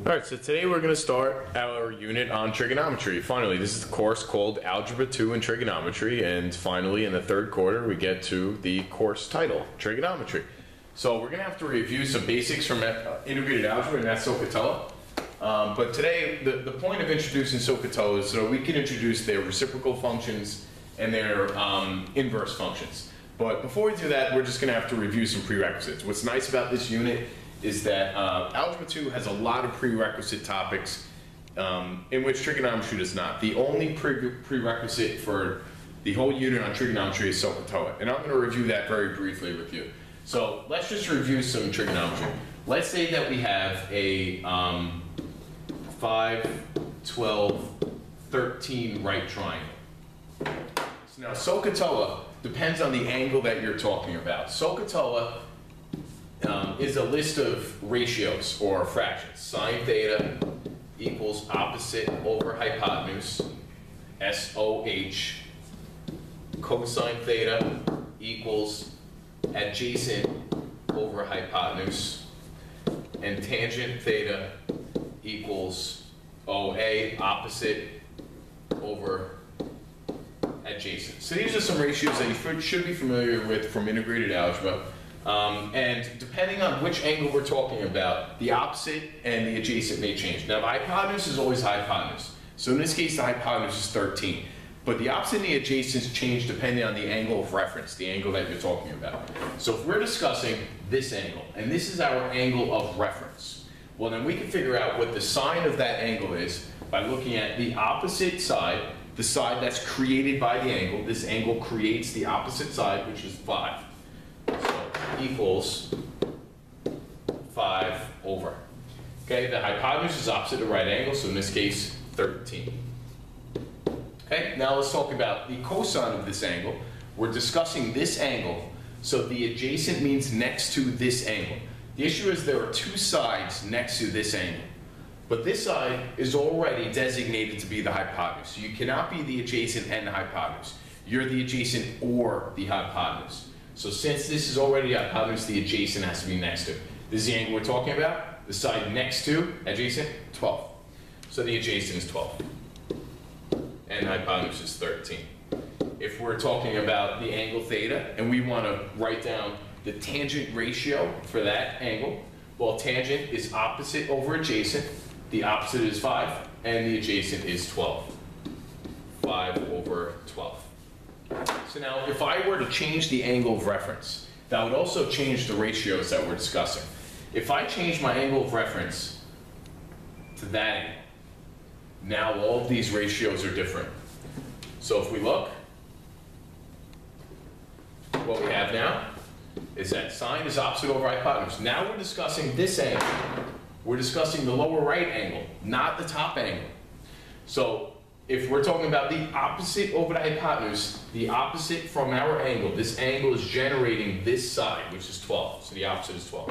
Alright, so today we're going to start our unit on trigonometry. Finally, this is a course called Algebra 2 in Trigonometry, and finally in the third quarter we get to the course title, Trigonometry. So we're going to have to review some basics from integrated algebra, and that's SOHCAHTOA. But today, the point of introducing SOHCAHTOA is so we can introduce their reciprocal functions and their inverse functions. But before we do that, we're just going to have to review some prerequisites. What's nice about this unit is that Algebra 2 has a lot of prerequisite topics in which trigonometry does not. The only prerequisite for the whole unit on trigonometry is SOHCAHTOA, and I'm going to review that very briefly with you. So let's just review some trigonometry. Let's say that we have a 5, 12, 13 right triangle. So now SOHCAHTOA depends on the angle that you're talking about. SOHCAHTOA is a list of ratios or fractions. Sine theta equals opposite over hypotenuse, SOH. Cosine theta equals adjacent over hypotenuse. And tangent theta equals OA, opposite over adjacent. So these are some ratios that you should be familiar with from integrated algebra. And depending on which angle we're talking about, the opposite and the adjacent may change. Now, the hypotenuse is always hypotenuse. So in this case, the hypotenuse is 13. But the opposite and the adjacent change depending on the angle of reference, the angle that you're talking about. So if we're discussing this angle, and this is our angle of reference, well then we can figure out what the sine of that angle is by looking at the opposite side, the side that's created by the angle. This angle creates the opposite side, which is 5. Equals 5 over. Okay, the hypotenuse is opposite the right angle, so in this case, 13. Okay, now let's talk about the cosine of this angle. We're discussing this angle, so the adjacent means next to this angle. The issue is there are two sides next to this angle, but this side is already designated to be the hypotenuse. So you cannot be the adjacent and the hypotenuse. You're the adjacent or the hypotenuse. So since this is already the hypotenuse, the adjacent has to be next to. This is the angle we're talking about. The side next to, adjacent, 12. So the adjacent is 12. And the hypotenuse is 13. If we're talking about the angle theta, and we want to write down the tangent ratio for that angle, well, tangent is opposite over adjacent. The opposite is 5, and the adjacent is 12. 5 over 12. So now, if I were to change the angle of reference, that would also change the ratios that we're discussing. If I change my angle of reference to that angle, now all of these ratios are different. So if we look, what we have now is that sine is opposite over hypotenuse. Now we're discussing this angle. We're discussing the lower right angle, not the top angle. So if we're talking about the opposite over the hypotenuse, the opposite from our angle, this angle is generating this side, which is 12. So the opposite is 12.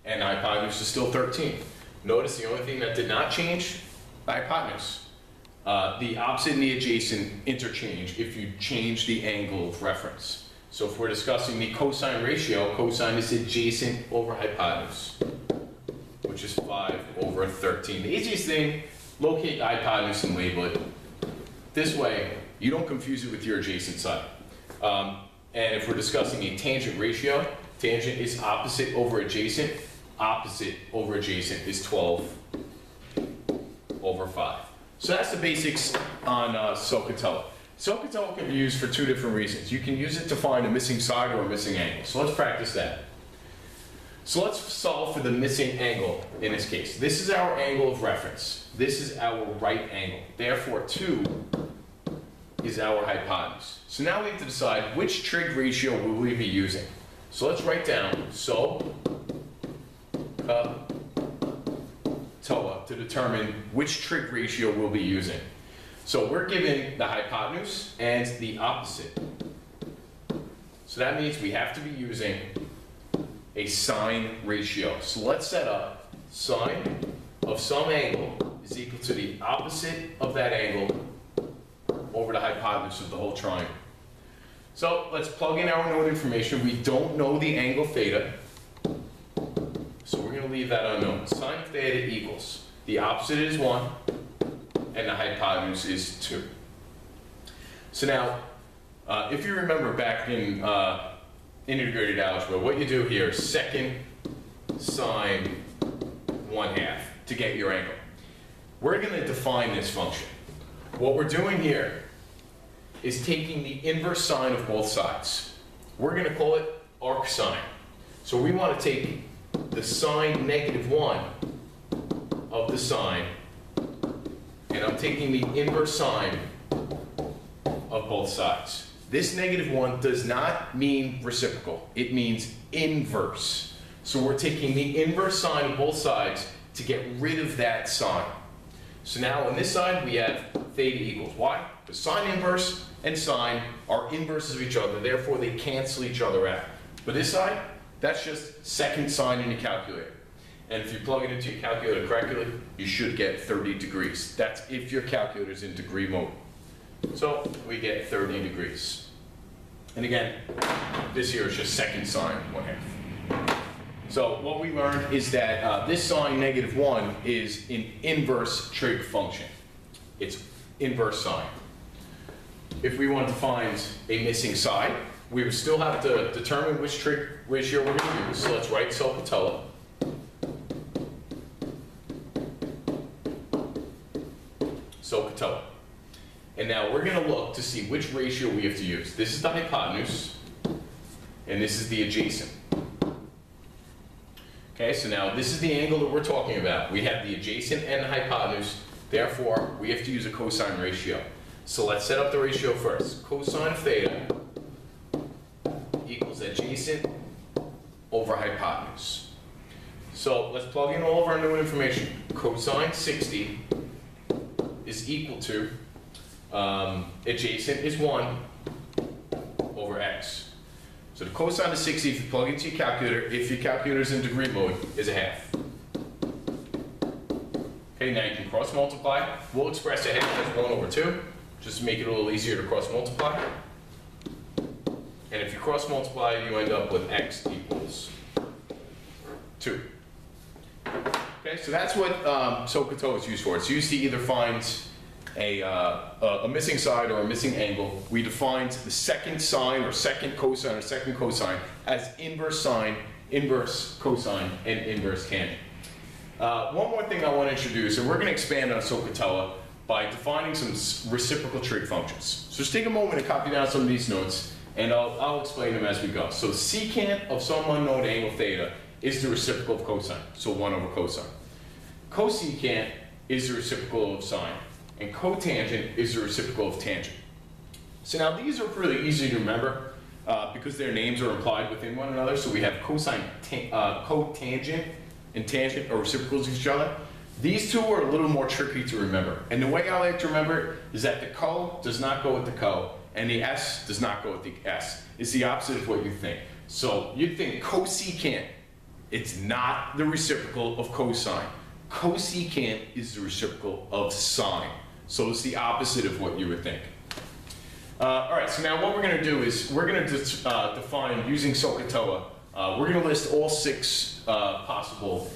And the hypotenuse is still 13. Notice the only thing that did not change, the hypotenuse. The opposite and the adjacent interchange if you change the angle of reference. So if we're discussing the cosine ratio, cosine is adjacent over hypotenuse, which is 5 over 13. The easiest thing, locate the hypotenuse and label it. This way, you don't confuse it with your adjacent side. And if we're discussing a tangent ratio, tangent is opposite over adjacent. Opposite over adjacent is 12 over 5. So that's the basics on SOHCAHTOA. SOHCAHTOA can be used for two different reasons. You can use it to find a missing side or a missing angle. So let's practice that. So let's solve for the missing angle in this case. This is our angle of reference. This is our right angle. Therefore, 2 is our hypotenuse. So now we have to decide which trig ratio will we be using. So let's write down SOHCAHTOA to determine which trig ratio we'll be using. So we're given the hypotenuse and the opposite. So that means we have to be using a sine ratio. So let's set up sine of some angle is equal to the opposite of that angle over the hypotenuse of the whole triangle. So let's plug in our known information. We don't know the angle theta, so we're we're going to leave that unknown. Sine of theta equals, the opposite is 1, and the hypotenuse is 2. So now, if you remember back in integrated algebra, what you do here is second sine 1/2 to get your angle. We're going to define this function. What we're doing here is taking the inverse sine of both sides. We're going to call it arc sine. So we want to take the sine -1 of the sine, and I'm taking the inverse sine of both sides. This -1 does not mean reciprocal, it means inverse. So we're taking the inverse sine of both sides to get rid of that sine. So now on this side we have theta equals. Why? The sine inverse and sine are inverses of each other, therefore they cancel each other out. But this side, that's just second sine in your calculator. And if you plug it into your calculator correctly, you should get 30 degrees. That's if your calculator's in degree mode. So we get 30 degrees. And again, this here is just second sine 1/2. So what we learned is that this sine -1 is an inverse trig function. It's inverse sine. If we want to find a missing side, we would still have to determine which trig ratio we're going to use. So let's write SOHCAHTOA. SOHCAHTOA. And now we're going to look to see which ratio we have to use. This is the hypotenuse, and this is the adjacent. Okay, so now this is the angle that we're talking about. We have the adjacent and the hypotenuse, therefore we have to use a cosine ratio. So let's set up the ratio first. Cosine of theta equals adjacent over hypotenuse. So let's plug in all of our new information. Cosine 60 is equal to adjacent is 1 over x. So the cosine of 60, if you plug into your calculator, if your calculator is in degree mode, is 1/2. Okay, now you can cross multiply. We'll express 1/2 as 1 over 2, just to make it a little easier to cross multiply. And if you cross multiply, you end up with x equals 2. Okay, so that's what SOHCAHTOA is used for. It's used to either find a missing side or a missing angle. We defined the second sine or second cosine or second cosine as inverse sine, inverse cosine, and inverse tangent. One more thing I want to introduce, and we're going to expand on SOHCAHTOA by defining some reciprocal trig functions. So just take a moment to copy down some of these notes, and I'll explain them as we go. So secant of some unknown angle theta is the reciprocal of cosine, so 1 over cosine. Cosecant is the reciprocal of sine, and cotangent is the reciprocal of tangent. So now these are really easy to remember because their names are implied within one another. So we have cotangent and tangent are reciprocals of each other. These two are a little more tricky to remember. And the way I like to remember it is that the co does not go with the co, and the s does not go with the s. It's the opposite of what you think. So you'd think cosecant, it's not the reciprocal of cosine. Cosecant is the reciprocal of sine. So it's the opposite of what you would think. All right, so now what we're going to do is we're going to define, using SOHCAHTOA, we're going to list all 6 possible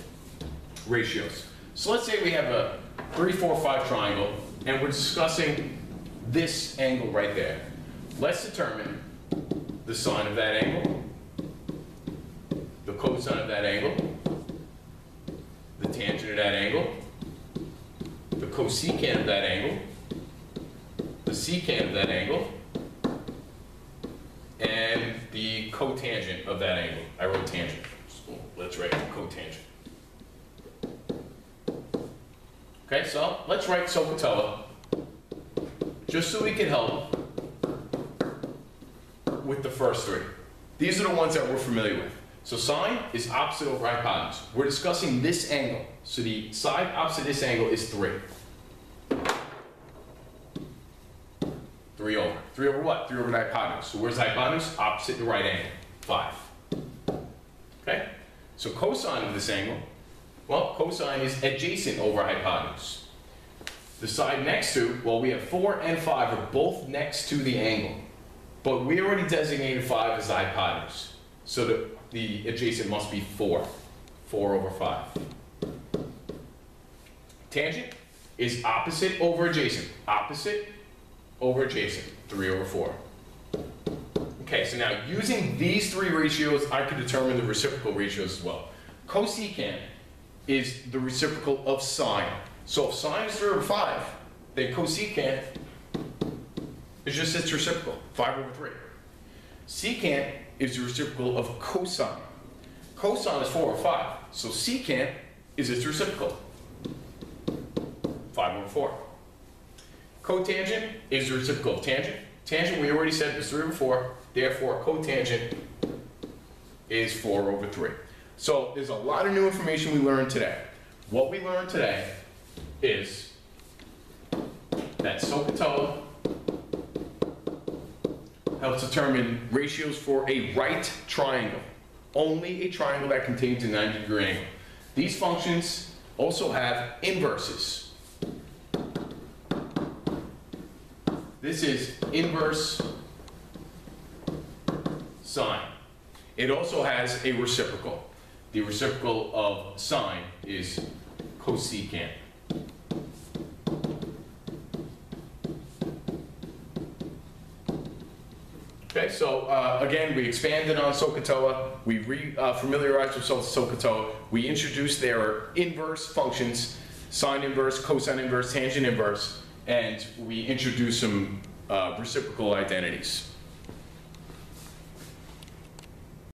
ratios. So let's say we have a 3, 4, 5 triangle, and we're discussing this angle right there. Let's determine the sine of that angle, the cosine of that angle, the tangent of that angle, the cosecant of that angle, the secant of that angle, and the cotangent of that angle. I wrote tangent, so let's write cotangent. Okay, so let's write SOHCAHTOA just so we can help with the first 3. These are the ones that we're familiar with. So sine is opposite over hypotenuse. We're discussing this angle. So the side opposite this angle is 3. 3 over. 3 over what? 3 over the hypotenuse. So where's the hypotenuse? Opposite the right angle. 5. Okay? So cosine of this angle, well, cosine is adjacent over hypotenuse. The side next to, well, we have 4 and 5 are both next to the angle. But we already designated 5 as the hypotenuse. So the adjacent must be 4. 4 over 5. Tangent is opposite over adjacent. Opposite over adjacent, 3 over 4. Okay, so now using these three ratios, I can determine the reciprocal ratios as well. Cosecant is the reciprocal of sine. So if sine is 3 over 5, then cosecant is just its reciprocal, 5 over 3. Secant is the reciprocal of cosine. Cosine is 4 over 5, so secant is its reciprocal, 5 over 4. Cotangent is the reciprocal of tangent. Tangent, we already said, is 3 over 4, therefore cotangent is 4 over 3. So there's a lot of new information we learned today. What we learned today is that SOHCAHTOA helps determine ratios for a right triangle. Only a triangle that contains a 90-degree angle. These functions also have inverses. This is inverse sine. It also has a reciprocal. The reciprocal of sine is cosecant. Okay, so again, we expanded on SOHCAHTOA. We familiarized ourselves with SOHCAHTOA. We introduced their inverse functions, sine inverse, cosine inverse, tangent inverse, and we introduced some reciprocal identities.